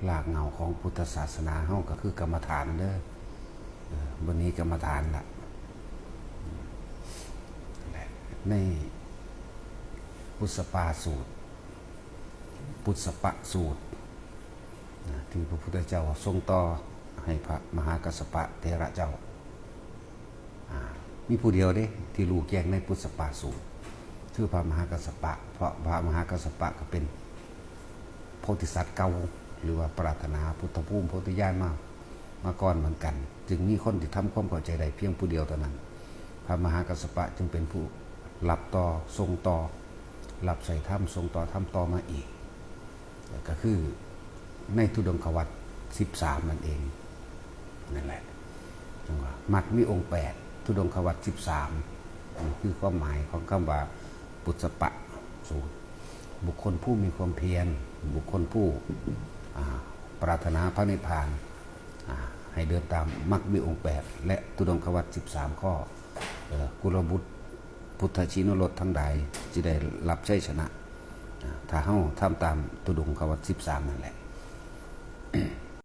หลากเงาของพุทธศาสนาเฮาก็คือกรรมฐานเด้อวันนี้กรรมฐานละในปุสปาสูตรปุสปะสูตรที่พระพุทธเจ้าทรงต่อให้พระมหากัสสปะเถระเจ้ามีผู้เดียวเด้ที่รู้แจ้งในปุสปาสูตรคือพระมหากัสสปะเพราะพระมหากัสสปะก็เป็นโพธิสัตว์เก่าหรือว่าปรารถนาพุทธภูมิโพธิญาณมาก่อนเหมือนกัน จึงมีคนที่ทำความเข้าใจได้เพียงผู้เดียวเท่านั้นพระมหากัสสปะจึงเป็นผู้รับต่อทรงต่อรับใส่ถ้ำทรงต่อถ้ำต่อมาอีกก็คือในธุดงควัตร13นั่นเองนั่นแหละจังว่ามักมีองค์8ธุดงควัตร13คือความหมายของคำว่าปุสปะสูตรบุคคลผู้มีความเพียรบุคคลผู้ปรารถนาพระนิพพานให้เดินตามมรรคมีองค์8และธุดงควัตร13ข้อกุลบุตรพุทธชินรสทั้งใดจะได้รับชัยชนะถ้าเฮาทำตามธุดงควัตร13นั่นแหละ